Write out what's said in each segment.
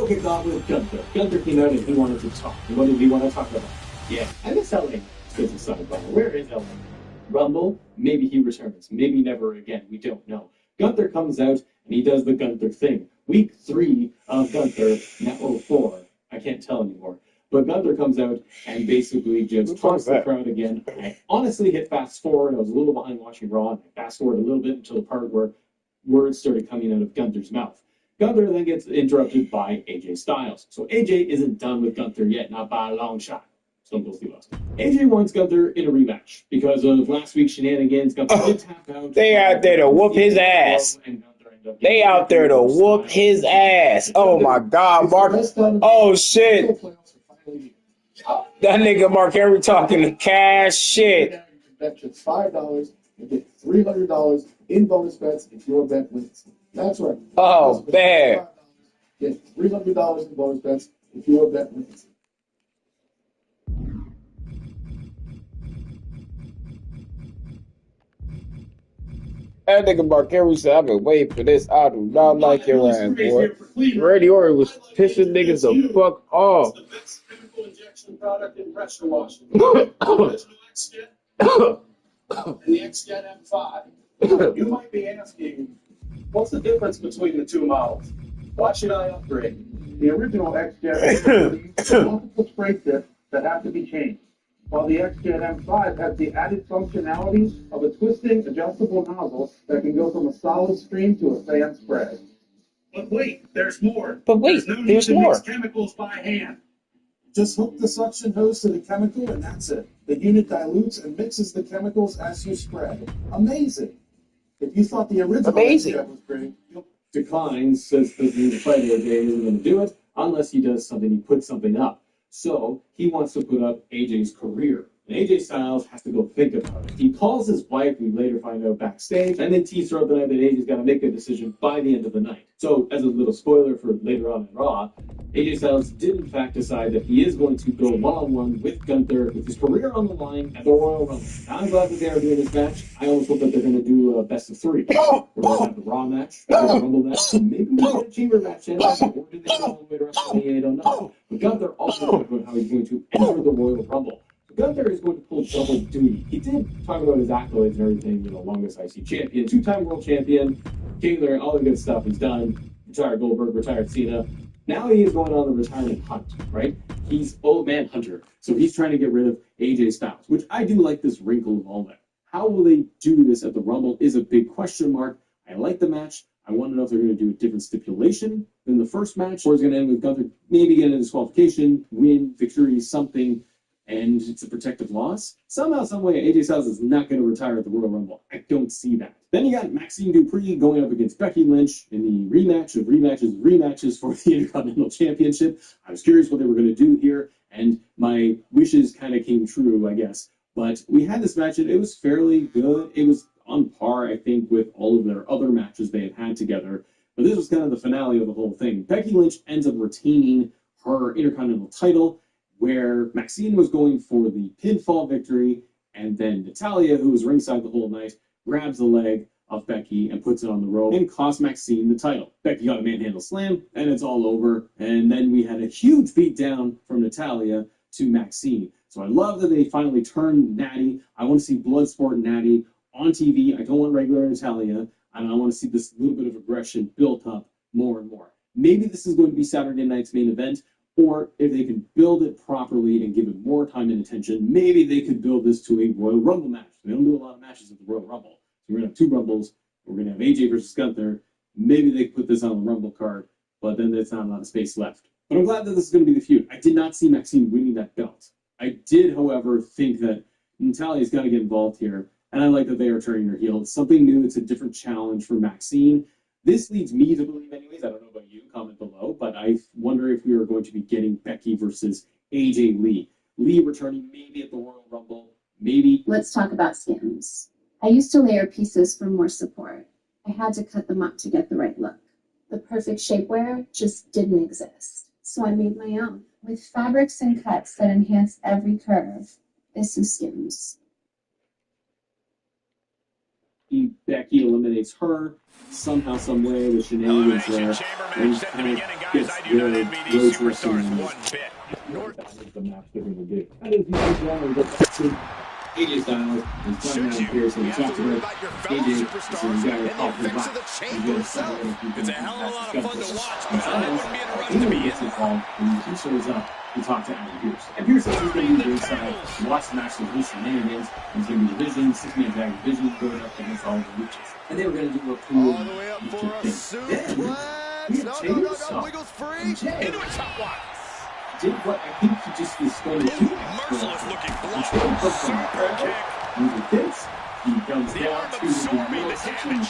we'll kick off with Gunther. Gunther came out and he wanted to talk. What did he want to talk about? Yeah, I miss LA. Says the sidebar. Where is LA? Rumble? Maybe he returns. Maybe never again. We don't know. Gunther comes out and he does the Gunther thing. Week 3 of Gunther, now or 4. I can't tell anymore. But Gunther comes out and basically just talks to the crowd again. I honestly hit fast forward. I was a little behind watching Raw. And I fast forward a little bit until the part where words started coming out of Gunther's mouth. Gunther then gets interrupted by AJ Styles. So AJ isn't done with Gunther yet, not by a long shot. Stone Cold Steve Austin. AJ wants Gunther in a rematch because of last week's shenanigans. Gunther did tap out. They out there to whoop his ass. They out there to whoop his ass. Oh my God, Mark. Oh shit. That nigga Mark Henry talking to cash shit. Bet just $5 and get $300 in bonus bets if your bet wins. That's right. Oh man. Get $300 in bonus bets if your bet wins. That nigga Mark Henry said, I've been waiting for this. I do not like your ass, boy. Randy Orton was pissing niggas the fuck off. The best chemical injection product in pressure washing. The original X-Jet and the X-Jet M5. You might be asking, what's the difference between the two models? Why should I upgrade? The original X-Jet has multiple spray tips that have to be changed, while the X-Jet M5 has the added functionality of a twisting, adjustable nozzle that can go from a solid stream to a fan spray. But wait, there's more. But wait, there's no need there's to more. mix chemicals by hand. Just hook the suction hose to the chemical and that's it. The unit dilutes and mixes the chemicals as you spray. Amazing. If you thought the original X-Jet was great, declines, says the fight AJ isn't going to do it unless he does something, he puts something up. So he wants to put up AJ's career. And AJ Styles has to go think about it. He calls his wife, we later find out backstage, and then tease throughout the night that AJ's got to make a decision by the end of the night. So, as a little spoiler for later on in Raw, AJ Styles did in fact decide that he is going to go one-on-one with Gunther with his career on the line at the Royal Rumble. Now, I'm glad that they are doing this match. I almost hope that they're going to do a best of 3. We're going to have the Raw match, the Rumble match, and maybe we get a Chamber match in, or do they go all the way to WrestleMania? I don't know. But Gunther also talked about how he's going to enter the Royal Rumble. Gunther is going to pull double duty. He did talk about his accolades and everything, longest IC champion, 2-time world champion, King Larry, all the good stuff he's done, retired Goldberg, retired Cena. Now he is going on the retirement hunt, right? He's old man hunter. So he's trying to get rid of AJ Styles, which I do like this wrinkle of all that. How will they do this at the Rumble is a big question mark. I like the match. I want to know if they're going to do a different stipulation than the first match, or is it going to end with Gunther maybe getting a disqualification, win, victory, something, and it's a protective loss. Somehow, some way, AJ Styles is not going to retire at the Royal Rumble. I don't see that. Then you got Maxine Dupree going up against Becky Lynch in the rematch of rematches for the Intercontinental Championship. I was curious what they were going to do here, and my wishes kind of came true, I guess. But we had this match, and it was fairly good. It was on par, I think, with all of their other matches they have had together. But this was kind of the finale of the whole thing. Becky Lynch ends up retaining her Intercontinental title, where Maxine was going for the pinfall victory, and then Natalya, who was ringside the whole night, grabs the leg of Becky and puts it on the rope and costs Maxine the title. Becky got a manhandle slam, and it's all over. And then we had a huge beatdown from Natalya to Maxine. So I love that they finally turned Natty. I want to see Bloodsport Natty on TV. I don't want regular Natalya, and I want to see this little bit of aggression built up more and more. Maybe this is going to be Saturday night's main event, or if they can build it properly and give it more time and attention, maybe they could build this to a Royal Rumble match. They don't do a lot of matches at the Royal Rumble. So we're going to have 2 Rumbles. We're going to have AJ versus Gunther. Maybe they put this on the Rumble card, but then there's not a lot of space left. But I'm glad that this is going to be the feud. I did not see Maxine winning that belt. I did, however, think that Natalya's got to get involved here, and I like that they are turning her heel. It's something new. It's a different challenge for Maxine. This leads me to believe, anyways, I don't know about you, comment below, but I wonder if we are going to be getting Becky versus AJ Lee. Lee returning maybe at the Royal Rumble, maybe. Let's talk about Skims. I used to layer pieces for more support. I had to cut them up to get the right look. The perfect shapewear just didn't exist. So I made my own, with fabrics and cuts that enhance every curve. This is Skims. Becky eliminates her somehow, some way. The shenanigans there. And he kind of gets the road wrestling in this. The match that we will do. That is the first one. We'll go back to AJ Styles. He's playing out here, so we talked about AJ. So we got to talk about it's a hell of a lot of fun to watch, but I wouldn't be interested to gets involved when he shows up to talk to Adam Pearce. And Pearce says he's going to be ringside. Watch the match with his shenanigans. He's going to be division, 6-man tag division, going up against all the luchas. And they were going to do a cool all the way up for a suplex. No, Wiggles free. Into a top one. Did what I think he just was going to do. Merciless looking block. Super kick. He comes down to the damage.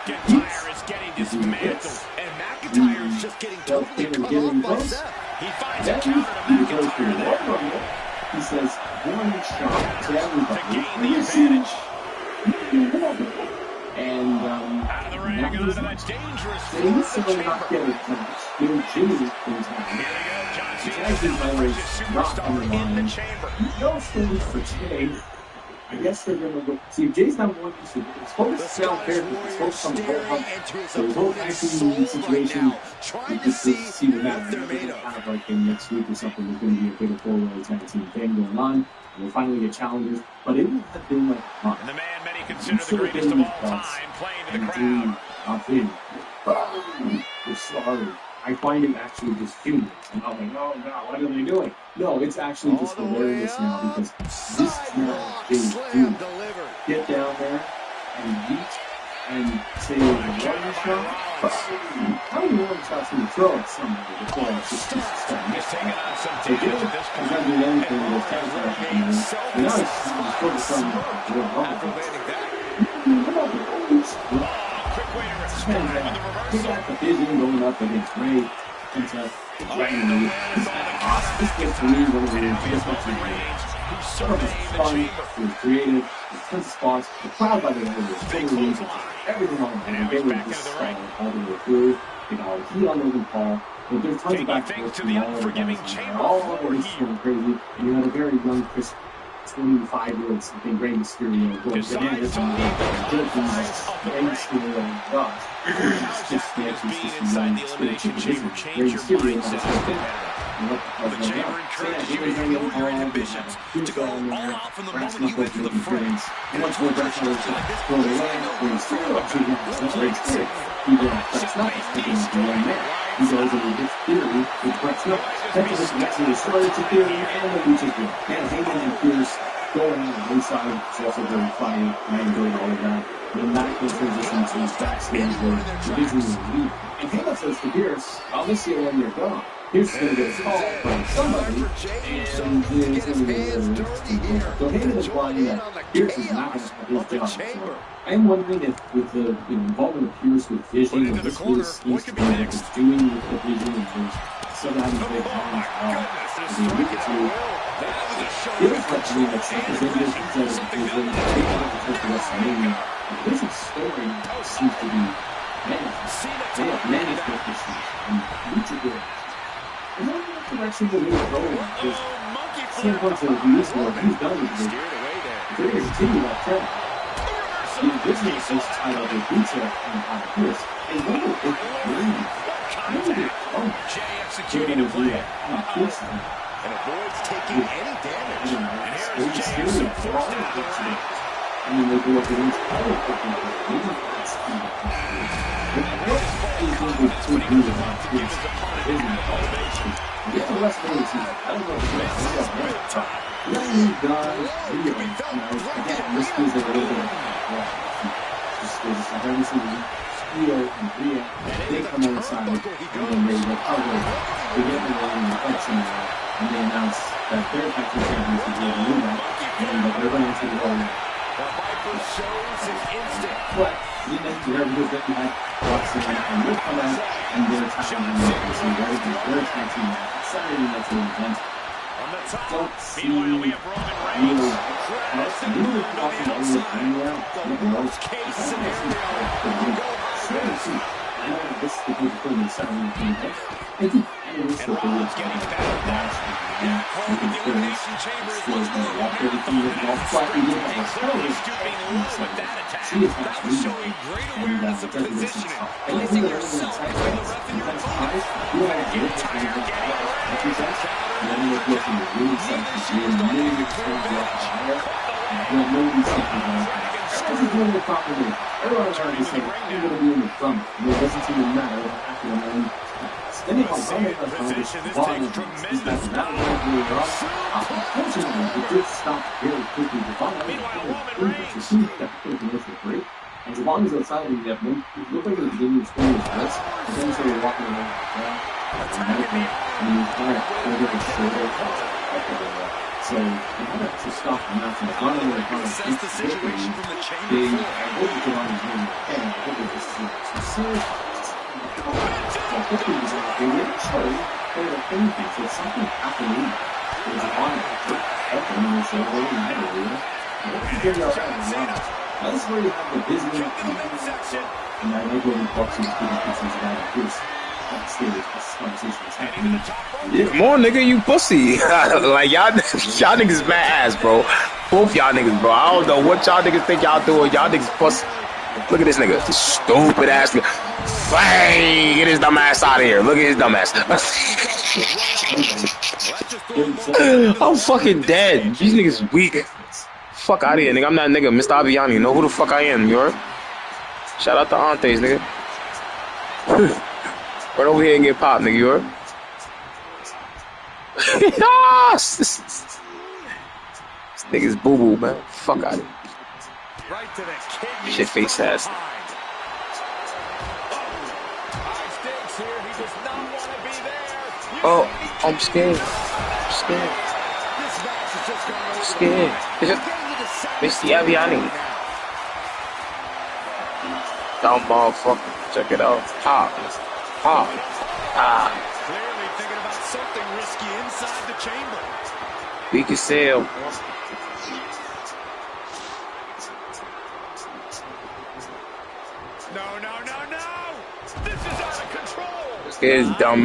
McIntyre is getting dismantled. And McIntyre is just getting totally cut off by Seth. He finds a counter to McIntyre. He says, one shot to everybody. To gain the advantage. And, out of the ring, onto that dangerous they need someone not get a match. They're Jimmy in town. Here we go. John Cena Jackson celebrates his superstar in the chamber. No stories for Jay. I guess they're going to go. See, if Jay's not one, it's supposed to sound fair. It's supposed to come the whole up. So the whole acting situation, we just see what happens. Kind of like in next week or something, there's going to be a bigger four-way tag team thing going on. We'll finally get challengers, but it would have been like fun. And the man many consider the greatest of all time playing to the crowd. We're sorry. I find it actually just humorous. And I'm like, oh God, what are they doing? No, it's actually just hilarious now because this is not a dude. Get down there and reach and say one shot. How many one shots can you throw at somebody before it's just start missing? They do. I'm not doing anything with those tags that I'm doing. And now it's focused on the wrong thing. He got the vision going up against Ray. It's randomly. This gets to me when we're just watching Ray. It was fun. It was creative. It was 10 spots. The crowd, by the way, was totally amazing. Everything on them. They were just all the way through. They got all the heat on Logan Paul. But there's tons of back and forth. All over this going crazy. And you had a very young Chris. 25-year-old something, Rey Mysterio, going down this one, joking like Rey Mysterio and God. It's just fancy, it's just young, spiritual, Rey Mysterio and something. The chamber encourages you to fuel your ambitions to go all out from the moment you enter the frame. And once more pressure like this, He goes, and he gets Theory with Brett's Nuts. Texas is actually destroyed to Theory and the Lucha's good. And Heyman and Pierce going on the inside. It's also very funny. I enjoyed all of that. And then that goes transition to his backstage where the Disney will leave. And Heyman says to Pierce, I'll miss you when you're gone. Pierce is going to get a call from somebody, and it's going to be so Heyman is implying that Pierce is not going to have his job. So I'm wondering if with the involvement of Pierce with Vision, or this seems to be what he's doing with the Vision, and there's some having a big problem as well. As he alluded to, feels like to me that Seth is in this because of Vision, taking over the WrestleMania. The Vision's story seems to be managed. They have managed with this and Lucha good. And then the direction that we were going is CM Punk's a years ago, he's done with this. If they're going to continue that trend, the business is tied up with Lucha and Pierce. And what if they really executing a play on Pierce and avoids taking any damage. And here's Jay forced out of the ring. And then they go up against other people. That's what he was on. Get the rest of the season. I don't know if it's young guys, again, this is a little bit just every single Steel and Rhea, they come outside and then they recover, they get the line and fight somewhere, and they announce that their tag team champions is going to win that, and that they're going to enter the Royal But we next year, because then you had Watson and they'll come out and they're attacking the Americans, so they're tag team Saturday night's main event. Don't see worst case scenario. I know this is the big thing in Saturday night. I think And Rollins getting battered down. Yeah, Cole, the Elimination Chamber is much more of a marathon than it is a sprint. And clearly stooping low with that attack. That was showing great awareness of positioning. Placing yourself between the ref and your opponent. McIntyre getting ready. Everyone's trying to say, I'm going to be in the front. And it doesn't seem to matter what happened. Anyhow, Position, this takes tremendous power. Unfortunately, it did stop very quickly. Meanwhile, Roman Reigns. And as long as outside of that, it looked like it was beginning to swing his wrist, and then he started walking around the ground. And he was kind of get his shoulder. So, in order to stop the match, and it's not only the kind of Assess the situation from the chamber they, floor. I hope you get on his name, and I hope this is some serious. Well, hopefully, they didn't show anything, so something happened. It was on it. And they said, oh, you had a real. That's where you have the business and I like when the boxing pieces about this backstage. This conversation is happening. Come on, nigga, you pussy. Like, y'all niggas mad ass, bro. Both y'all niggas, bro. I don't know what y'all niggas think y'all doing. Y'all niggas pussy. Look at this nigga. This stupid ass nigga. Fang! Get his dumb ass out of here. Look at his dumb ass. I'm fucking dead. These niggas weak. Fuck out of here, nigga. I'm not nigga. Mr. Aviani. You know who the fuck I am, you heard? Shout out to Antes, nigga. Run over here and get popped, nigga, you heard? This nigga's boo-boo, man. Fuck out of here. Right to the kidney. Shit face ass. Oh, I'm scared. I'm scared. I'm scared. Mr. Aviani. Dumb motherfucker. Check it out. Pop. Pop. Ah. Clearly thinking about something risky inside the chamber. We can sail. No. This is out of control. This kid is dumb.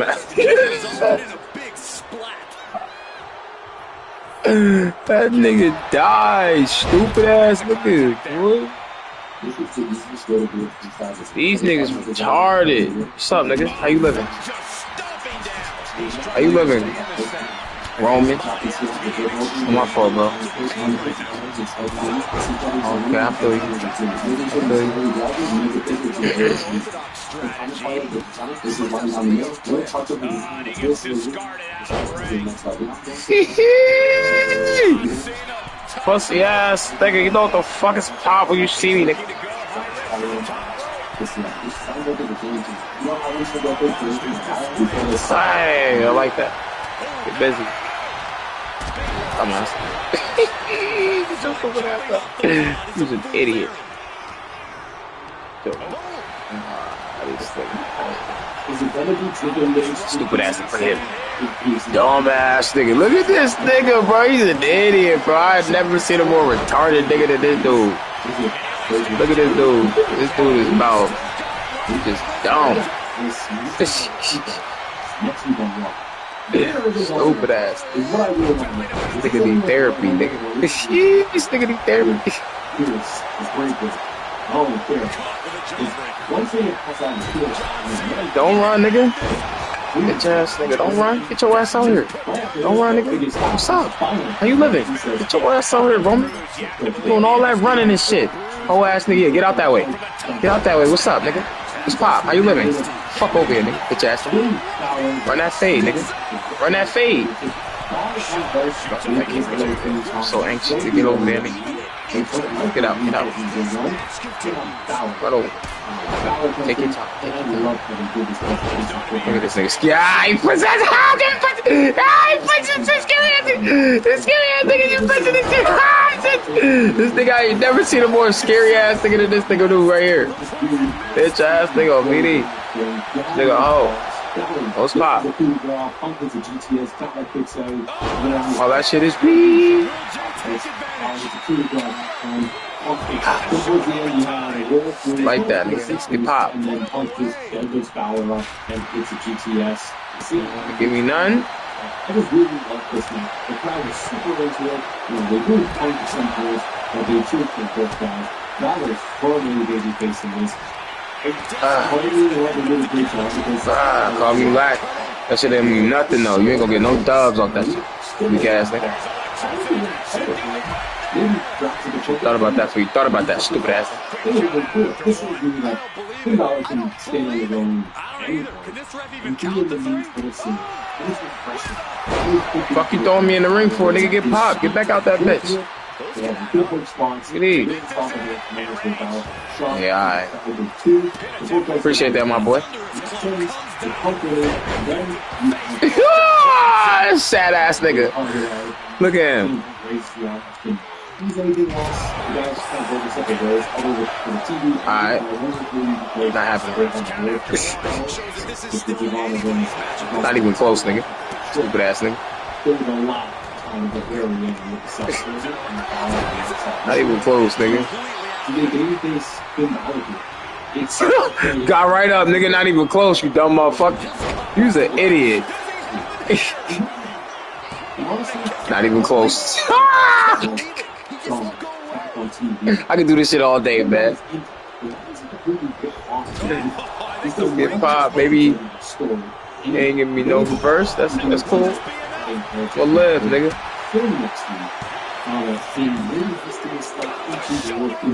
That nigga died. Stupid ass nigga, boy. These niggas retarded. What's up, nigga? How you living? How you living? Roman? Oh, my fault, bro. Okay, I feel you. Pussy ass nigga, you know what the fuck is pop when you see me, nigga. Hey, I like that. Get busy. I'm He's an idiot. Stupid ass for him. Dumb ass nigga. Look at this nigga, bro. He's an idiot, bro. I've never seen a more retarded nigga than this dude. Look at this dude. This dude is about. He's just dumb. Stupid ass. This nigga need therapy, nigga. This nigga need therapy. Don't run, nigga. Bitch ass nigga, don't run. Get your ass out here. Don't run, nigga. What's up? How you living? Get your ass out here, Roman. Doing all that running and shit. Whole ass nigga, get out that way. Get out that way. What's up, nigga? What's pop? How you living? Fuck over here, nigga. Bitch ass nigga. Run that fade, nigga. Run that fade. I'm so anxious to get over there, nigga. Get out, get out. Run over. Take your time. Take your time. Look at this nigga. Yeah, he puts that. He puts this scary ass nigga. This scary ass nigga. You puts this. This nigga, I ain't never seen a more scary ass nigga than this nigga do right here. Bitch ass nigga on BD. Nigga, oh. What's pop? All that shit is weed. Like that, nigga. Get pop. See, Give me none. I just really love this match. The crowd was super into it. They really pumped some goals, but they cheered for both guys. That was totally babyface in this. Call me back. That shit didn't mean nothing though. You ain't gonna get no dubs off that shit. Weak ass nigga. Thought about that for you. Thought about that stupid ass. This would be like $2 can stay on the road. Fuck you throwing me in the ring for, nigga? Get popped. Get back out that bitch. Get in. Yeah, alright. Appreciate that, my boy. Sad ass nigga. Look at him. Alright. Not happening. Not even close, nigga. Stupid ass nigga. Not even close, nigga. Got right up, nigga. Not even close, you dumb motherfucker. You's an idiot. Not even close. I can do this shit all day, man. Get popped, baby. You ain't giving me no reverse. That's cool. Well, live, nigga.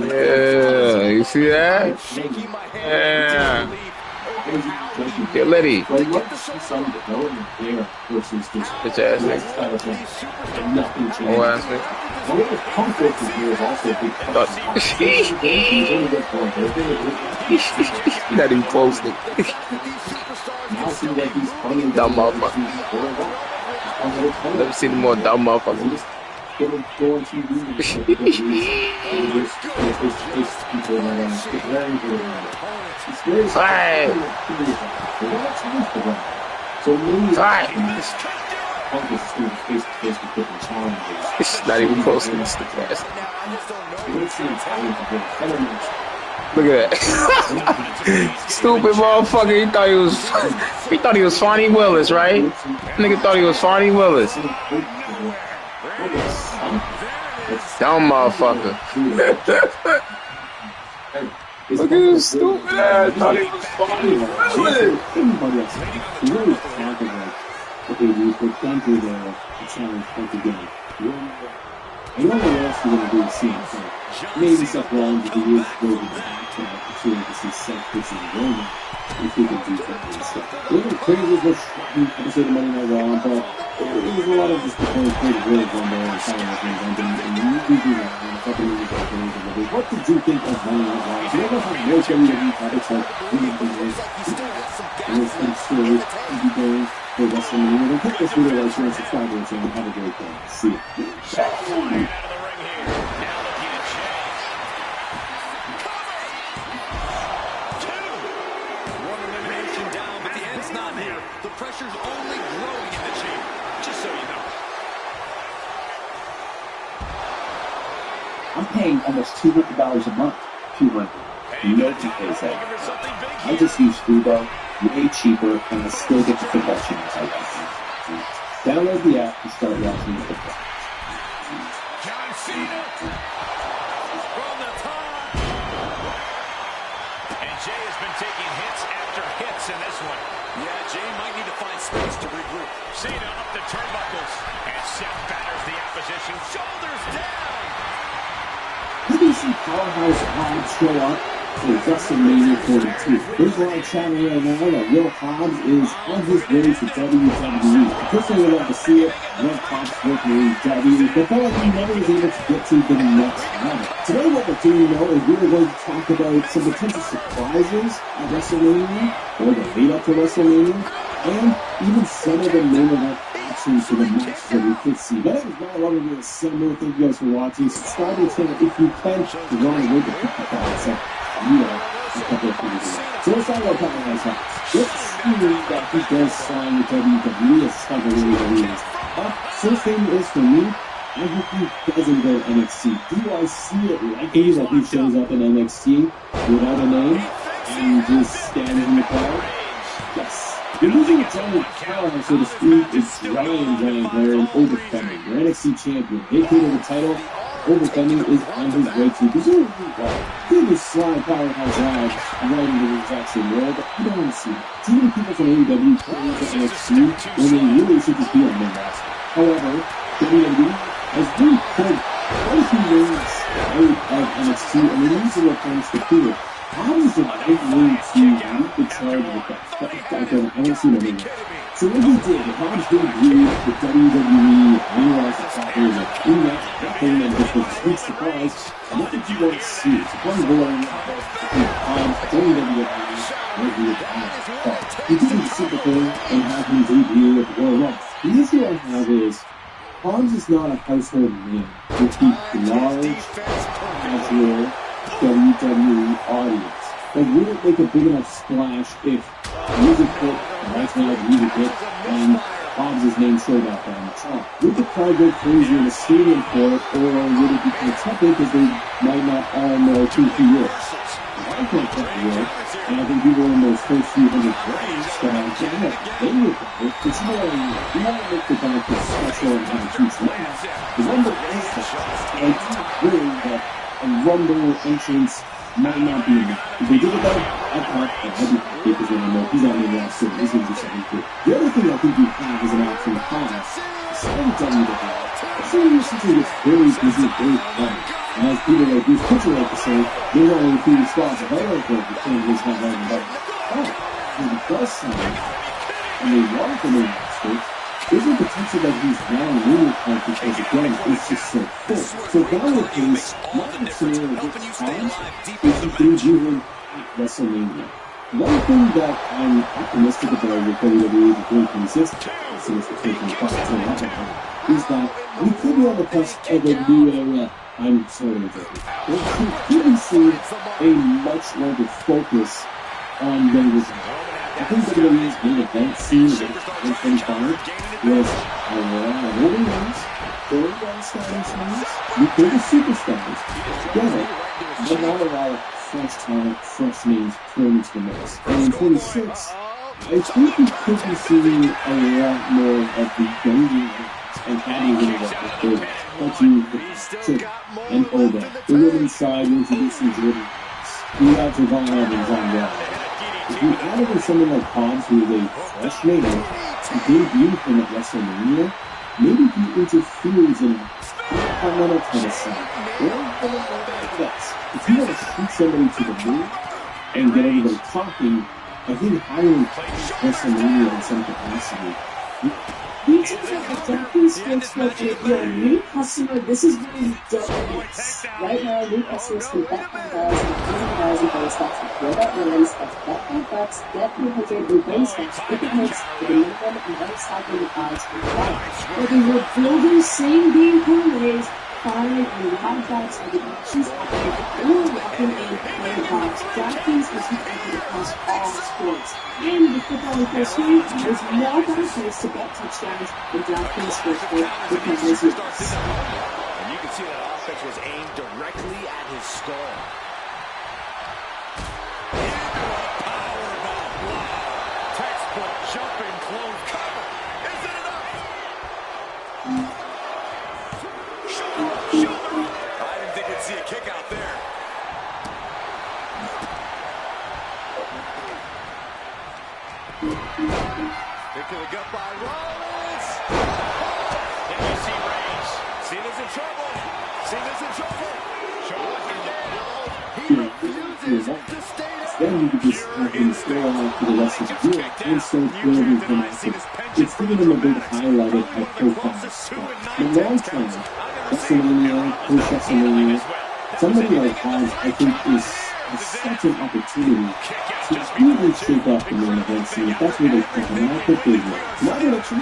Yeah, you see that? Yeah. Get Liddy. Bitch ass nigga. Oh ass nigga. Not even close, nigga. Dumb motherfucker. Never seen the more dumb motherfuckers. Alright. Not even close to this stupid ass. Look at that. Stupid motherfucker. He thought he was Fonnie Willis, right? Nigga thought he was Fonnie Willis. Dumb motherfucker. Look at this stupid ass. Thought he was Fonnie Willis. I don't know what else you're going to do to see him. Maybe Seth Rollins will be able to go to the back to see Seth versus Roman if he can do something instead. A little crazy was episode of Monday Night Raw, but there's a lot of just the point of really going there and kind of things and you do that and a couple of years. What did you think of Monday Night Raw? Do you ever have no WWE topics like and it's stories, TV games, for WrestleMania? Then click this video, like, share, and subscribe to the channel. Have a great day. See you. The pressure's only growing in the chamber, just so you know. I'm paying almost $200 a month. $200. Nobody pays that. I just use Fubo, way cheaper, and I still get the football channels I like. Download the app and start watching the football. John Cena from the top. And Jay has been taking hits after hits in this one. Yeah, Jay might need to find space to regroup. Cena up the turnbuckles. And Seth batters the opposition. Shoulders down. How do you see Powerhouse Hobbs show up for WrestleMania 42? There's a lot of chatter right now that Will Hobbs is on his way to WWE. I personally would love to see it. I love Hobbs working in WWE, but felt like he never was able to get to the next level. Today what we're doing though is we're going to talk about some potential surprises at WrestleMania, or the lead up to WrestleMania, and even some of the main event actions for the matches that we could see. That is not long ago December. Thank you guys for watching. Subscribe to the channel if you can. We're on the way to 50,000. So, a couple of things. So let's talk about Powerhouse Hobbs. Let's see that he does sign with WWE as kind of really is. First thing is for me, I hope he doesn't go to NXT. Do I see it likely that he shows up in NXT without a name and just standing in the crowd? Yes. You're losing a giant power, so to speak, is giant player and overcoming. Your NXT champion, vacated the title, overcoming is on his way to presumably biggest slide powerhouse lives right into the exact same world, but I don't want to see it. Too many people from AEW come into NXT when they really should just be on the roster. However, WWE has really pulled quite a few names out of NXT, and they need to replace the field. How is the right way to lead the charge with that? I don't see that anymore. So what he did, Hobbs did agree with WWE, realized the factors of in that thing that just was a sweet surprise. And what did you want to see? It's one going Hobbs, WWE, regular Hobbs. He didn't sit the thing and have him debut at the Royal Rumble. The issue I have is, Hobbs is not a household name with the large, casual WWE audience. Like, would it make a big enough splash if music hit, right now the music hit, and Hobbs' name showed up on the top? Would the crowd go crazy in the stadium for it, or would it be tepid because they might not all know 2-3 years? I can't tell you, and I think people in those first few hundred plays they would go, but you want to make the benefit special and have a huge laugh. The Rumble is that. I do agree that a Rumble entrance might not be enough. If they did it though, I'd be happy because I know he's on the roster. He's going to do something good. The other thing I think you have as an option of Hobbs is something WWE. WWE essentially gets very busy, very fun. And as people like Bruce Pritchard like to say, there's only a few spots available for the candidates not running back. But when he does something, and they want the main roster, there's a potential that he's now in the part because again, it's just so full. So if that were the case, my scenario with Hobbs is you can do him at WrestleMania. One thing that I'm optimistic about with WWE in 2026, since the 2025 is that we could be on the cusp of a new era. I'm sorry, we could be seeing a much larger focus on members. I think WWE's main event scene in 2025 was a lot of older names, very well-established names, with bigger superstars together, but not a lot of fresh talent, fresh names thrown into the mix. And in 26, I think we could be seeing a lot more of the younger and adding in the third. But you took and Oda. The women's side introducing Jordan. We have Javon Evans on Raw. If you added in someone like Hobbs, who is a fresh name, to debut him at WrestleMania, maybe he interferes in Continental Tennessee. If you want to shoot somebody to the moon and get everybody talking, I think hiring WrestleMania in some capacity. We take a Japanese sportsbook with your new customer. This is where you don't miss. Right now, new customers can bet $10,000 and $100,000 in bonus stocks before that release. That's bet $5, get $300 in bonus stocks if it hits with a minimum and never stopping the odds for that. Whether you're building same-game parlays, firing on live bets or the actions happening, or locking in player odds, DraftKings is the company across all sports. And with football in full swing, there's no better place to bet touchdowns than DraftKings Sportsbook because it's yours. And you can see that offense was aimed directly at his skull. Powerbomb. Wow. Textbook jumping close cover. Is it enough? I didn't think we'd see a kick out there. Kick to the gut by Rollins. And you see Reigns. Cena's in trouble. Cena's in trouble. He refuses to stay down. Then you could just have him stay on for the rest of the year and start building from that. It's giving him a big highlighted high-profile spot. In the long term, WrestleMania, post-WrestleMania, somebody like Hobbs, I think, is such an opportunity to really shake up the main event scene. If that's where they put him, I put big one. My prediction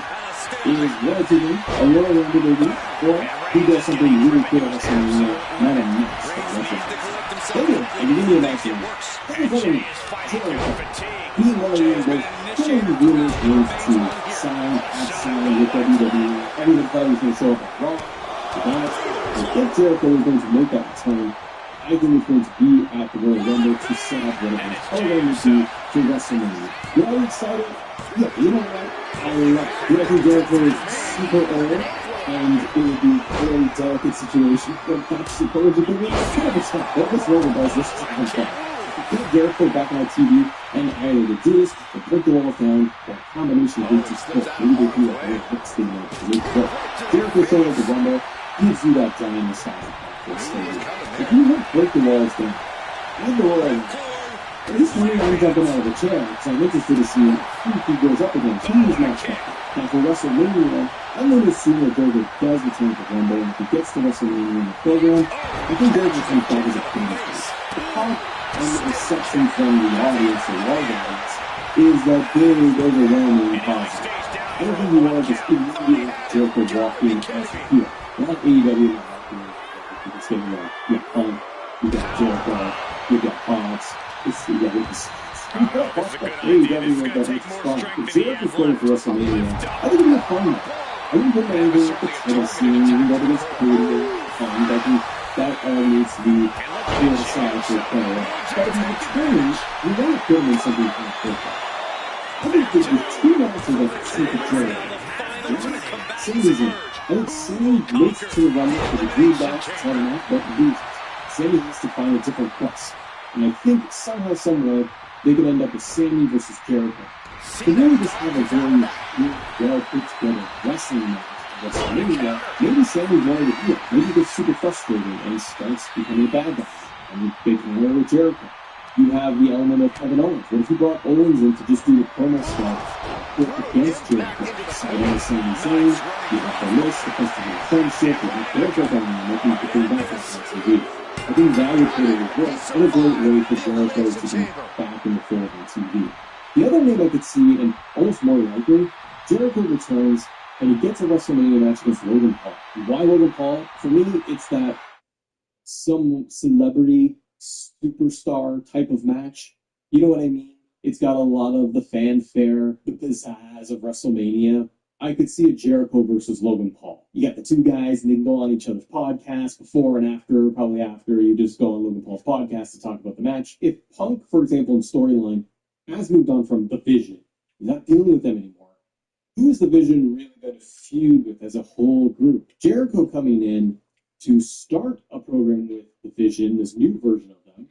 is relatively a little under the week, or he does something really cool at WrestleMania, not a match, but WrestleMania. And you give me a nice one. Everybody, he wanted both killing the rumors to sign, outside with WWE. Everyone thought he was going to show up at Raw. I think Jericho was going to make that return. I think it's going to be at the Royal Rumble to set up what it was already to WrestleMania. Do I excited? Yeah, you know what? I love it. I think Jericho is super old, and it would be a very delicate situation for Fox supposedly. Kind of respect what this Roman does. This is kind of fun. Get Jericho back on TV, and either to do this, or break the walls down, or a combination of these two sports. Maybe they do a very quick statement. Jericho showing up the Rumble gives you that giant nostalgia factor. So if you want to break the walls down, and the Royal Rumble, at least for me, I'm jumping out of the chair, because I'm interested to see who he goes up against, who is matched up. Now for WrestleMania, I'm going to assume that Jericho does return to Rumble, and if he gets to WrestleMania in the program, I think Jericho comes back as a babyface. The pop and the reception from the audience, the large audience, is that big, overwhelming positive. I don't think you want to just immediately Jericho walking as a heel. Not AEW, not walking. You can say, you got Punk, you got Jericho, you got Fox. AEW went that strong. Jericho's going for WrestleMania. I think it'll be a fun one. I think the angle, the title scene, you can go against Cody, fun. I think that all needs to be decided to play out. But if you return, you want to put him in something kind of perfect. I think there's two matches that can see the Jericho. Sammy's in. I think Sammy makes it to the Rumble for the green back, it's not enough, but loses. Sammy has to find a different place. And I think somehow, someway, they could end up with Sammy versus Jericho. So really just have a very well put together wrestling match at WrestleMania. Maybe Sammy's one of the heel. Maybe he gets super frustrated and starts becoming a bad guy. And they can wear with Jericho. You have the element of Kevin Owens. What if you brought Owens in to just do the promo stuff against Jericho? Citing the same thing. You have the list, the festival of friendship, you have Jericho down there, making the thing back on TV. I think that would put it reverse. What a great way for Jericho to be back in the fold on TV. The other name I could see, and almost more likely, Jericho returns and he gets a WrestleMania match against Logan Paul. And why Logan Paul? For me, it's that some celebrity superstar type of match. You know what I mean? It's got a lot of the fanfare, the pizzazz of WrestleMania. I could see a Jericho versus Logan Paul. You got the two guys, and they can go on each other's podcasts before and after, probably after. You just go on Logan Paul's podcast to talk about the match. If Punk, for example, in storyline, has moved on from the Vision, he's not dealing with them anymore, who is the Vision really going to feud with as a whole group? Jericho coming in to start a program with the Vision, this new version of them,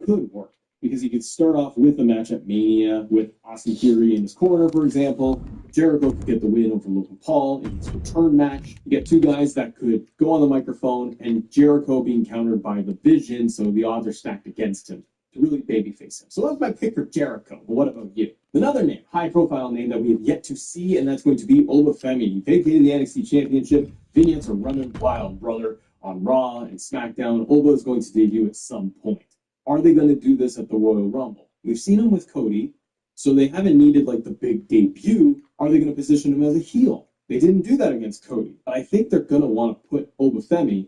could work. Because he could start off with a match at Mania with Austin Theory in his corner, for example. Jericho could get the win over Logan Paul in his return match. You get two guys that could go on the microphone, and Jericho being countered by the Vision, so the odds are stacked against him to really babyface him. So that's my pick for Jericho. But what about you? Another name, high-profile name that we have yet to see, and that's going to be Obafemi. He vacated the NXT Championship. Vignettes are running wild, brother, on Raw and SmackDown. Oba is going to debut at some point. Are they going to do this at the Royal Rumble? We've seen him with Cody, so they haven't needed like the big debut. Are they going to position him as a heel? They didn't do that against Cody, but I think they're going to want to put Obafemi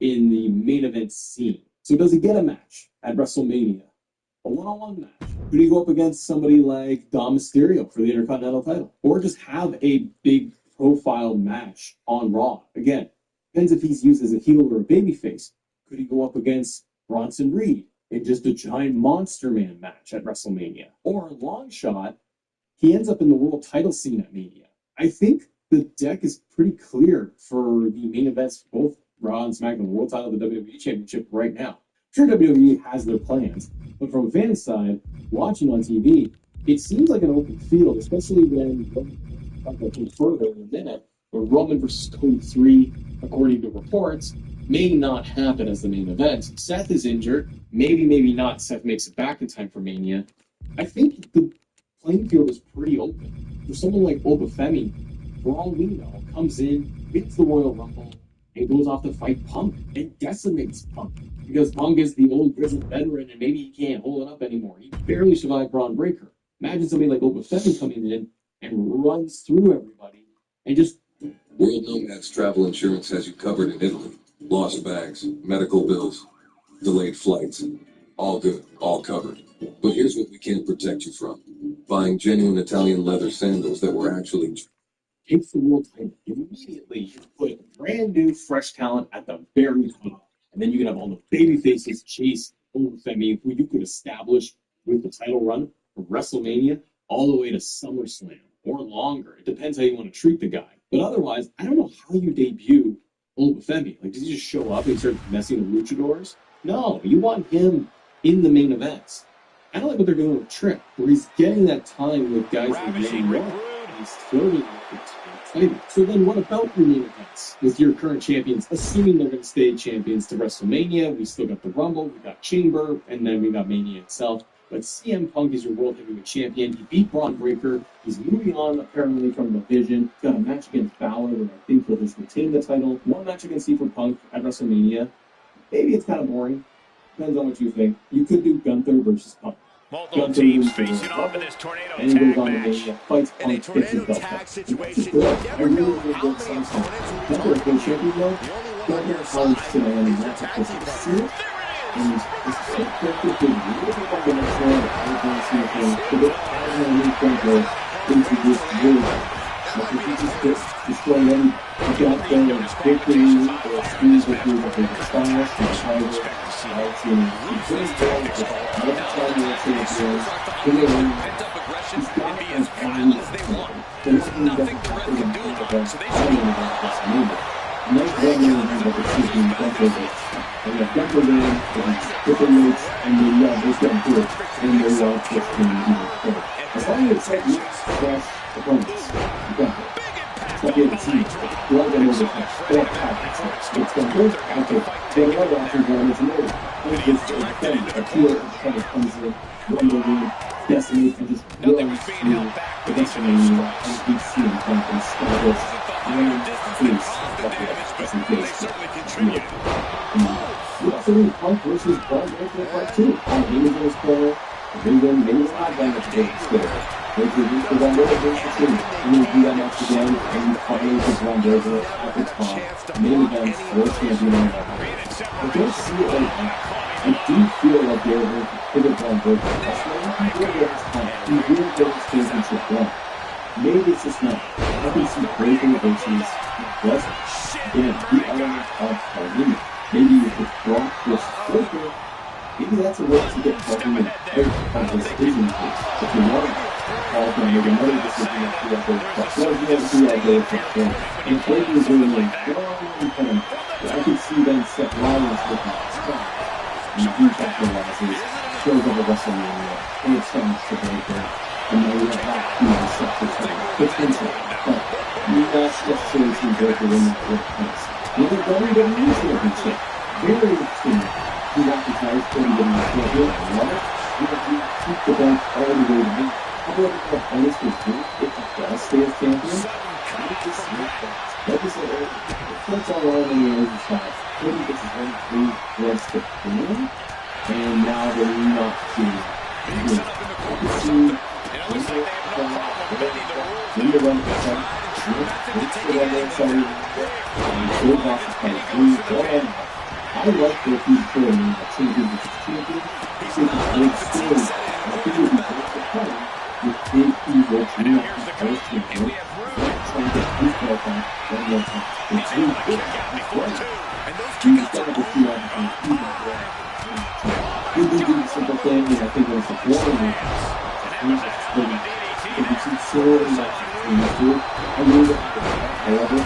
in the main event scene. So does he get a match at WrestleMania? A one-on-one match? Could he go up against somebody like Dom Mysterio for the Intercontinental title? Or just have a big profile match on Raw? Again, depends if he's used as a heel or a babyface. Could he go up against Bronson Reed in just a giant Monster Man match at WrestleMania? Or a long shot, he ends up in the world title scene at Mania. I think the deck is pretty clear for the main events for both Raw and SmackDown, the world title, the WWE Championship right now. I'm sure WWE has their plans, but from a fan side, watching on TV, it seems like an open field, especially when talk about things further in a minute, where Roman versus Cody 3, according to reports, may not happen as the main event. Seth is injured. Maybe not. Seth makes it back in time for Mania. I think the playing field is pretty open. For someone like Obafemi, for all we know, comes in, wins the Royal Rumble, and goes off to fight Punk and decimates Punk. Because Punk is the old grizzled veteran and maybe he can't hold it up anymore. He barely survived Braun Breaker. Imagine somebody like Obafemi coming in and runs through everybody and just... World Nomads Travel Insurance has you covered in Italy. Lost bags, medical bills, delayed flights. All good, all covered. But here's what we can't protect you from. Buying genuine Italian leather sandals that were actually... Takes the world title. Immediately, you put brand new, fresh talent at the very top. And then you can have all the baby faces chase Femi, who you could establish with the title run from WrestleMania all the way to SummerSlam or longer. It depends how you want to treat the guy. But otherwise, I don't know how you debut Femi. Like, does he just show up and start messing with luchadors? No, you want him in the main events. I don't like what they're doing with Trick, where he's getting that time with guys that really want. He's flirting with the title. So then what about your main events with your current champions, assuming they're going to stay champions to WrestleMania? We still got the Rumble, we got Chamber, and then we got Mania itself. But CM Punk is your World Heavyweight Champion. He beat Braun Breaker. He's moving on, apparently, from the Division. He's got a match against Balor, where I think he'll just retain the title. One match against CM Punk at WrestleMania. Maybe it's kind of boring. Depends on what you think. You could do Gunther versus Punk. Multiple teams facing off in this tornado tag match. In a tornado tag situation, you never know how many opponents will be targeted. The only one on your side is the tag team partner. And it's so perfect that you look at the next one, I'm going to see if into this group. Like if you just destroy them, you got them quickly or squeeze the group of the stylish and tiger. I've seen it very well with one time you'll see it here. He's got as fine as they want. There's nothing the Red can do about it, so they should be nice running and the season Gunther. And the Gunther game is different mates and they just don't do it. And they want to just do it. As long as it's like fresh opponents, Gunther. It's like you haven't seen it. You want them over the top. It's Gunther. Okay. Then the other option one is another. And it's just a pure kind of comes in, Rumble, Destiny, and just runs through the Destiny and keeps seeing Gunther and establish face just in case. You also need Punk versus Braun Breaker part 2. Maybe in his corner, maybe it's not that much difference there. Maybe it's the Braun Breaker versus 2. And you do that match again, and you finally put Braun Breaker at the top. Main events, world champion. I don't see it like that. I do feel like they're going to pivot Braun Breaker. That's why he will get his time. He will get his championship run. Maybe it's just not. I can see Breaker versus Lesnar. Again, the element of Harmony. Maybe if it's Brock versus Breaker, maybe that's a way to get Harmony on his decision case. If you want to call him, make another decision at 3 hours. Well, he has 3 hours. And if Breaker is really like, I can see them set Rollins with him. And he capitalizes, shows up at WrestleMania, and it starts to Breaker. And then you have to set the time. Potential. But you not necessarily see Breaker in that workplace. With a WWE championship. Very interesting. He occupies WWE champion. I love it. You have to keep the belt all the way to me. How about if the bonus was good? If he does stay as champion? I would just make that. Like I said, it's all on the other side. Maybe this is one free rest to win. And now they're not doing it. I can see in the run for some. I like that he's doing a champion versus champion. It's a great story. I think it would be great to play with big evil team up the first champion. Trying to get his belt back one more time. It's really good. It's great. He's got to see on the even more. He did do the simple thing, and I think it was a boring move. If you see Silver like I knew that, however,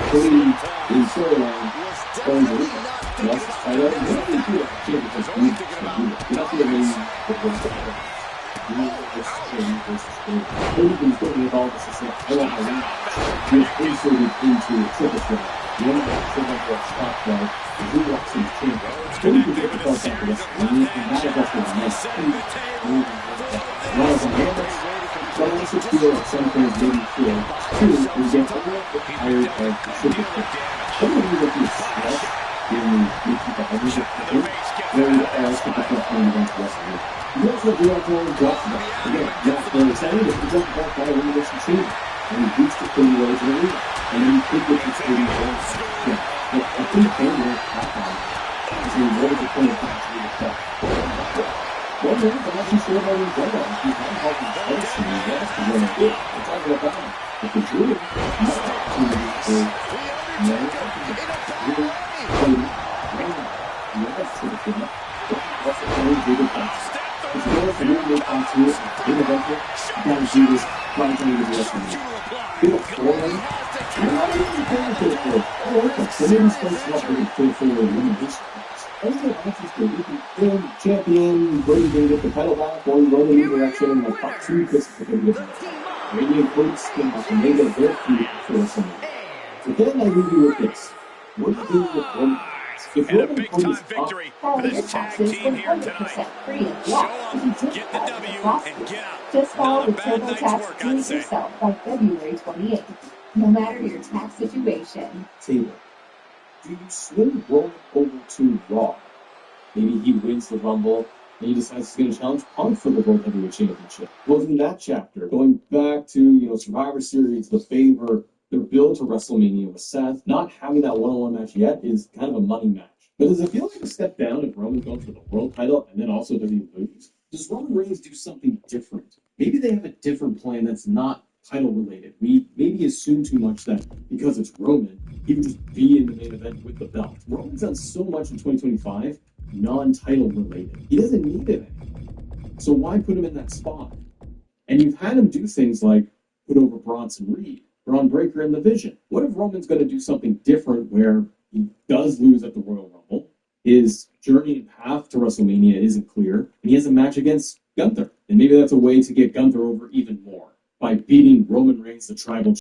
Cody in storyline, over, lost his title, and then he did a championship lead. You're not going to win the first title. You know, this is Cody versus Cody. Cody was going with all this to say, I want my win. He was inserted into a triple threat. The only way to sit up that spot was, he walks in his champion. Cody could get the belt after this, and not a best of the night. One of the moments, but I also feel that sometimes maybe feel too is get tired of the triple threat. Some of you that you stress in the mid-2000s where you ask if the first time against wrestling. You also do have to only drop them. Again, not very excited if you jump back by when you get some team. And he beats the 30 ways in the league. And then you could get this 30 ways. Yeah. But I think Andrew Hawkeye is a really good point of contact with that. Well, man, but as you said about his brother, he's not helping the place and he's lost to win a bit. We're talking about him. But the Drew, he's opportunity for Mary, really, Cody, Raymond. Champion, Brody can get the title back, or Roman in direction, and like top 2 kisses are going to get Radiant Coats came up and they get their feet for WrestleMania. So then I leave you with this. What do you do with Roman? If And a Roman big-time Reigns victory for File your this tag taxes team here 100% tonight. free and Show locked if you up, take get the part in W, the process. and get out. Just file Not a the bad night's TurboTax work, Do I'd It say. Yourself by February 28th. No matter your tax situation. Table. Do you swing Roman over to Raw? Maybe he wins the Rumble and he decides he's going to challenge Punk for the World Heavyweight Championship. Well, from that chapter, going back to Survivor Series, the favor, their build to WrestleMania with Seth, not having that one-on-one match yet is kind of a money match. But does it feel like a step down if Roman goes for the world title and then also does he lose? Does Roman Reigns do something different? Maybe they have a different plan that's not title related. We maybe assume too much that because it's Roman, he would just be in the main event with the belt. Roman's done so much in 2025, non-title related. He doesn't need it anymore. So why put him in that spot? And you've had him do things like put over Bronson Reed, Braun Breaker in the Vision. What if Roman's going to do something different where he does lose at the Royal Rumble? His journey and path to WrestleMania isn't clear, and he has a match against Gunther. And maybe that's a way to get Gunther over even more by beating Roman Reigns, the tribal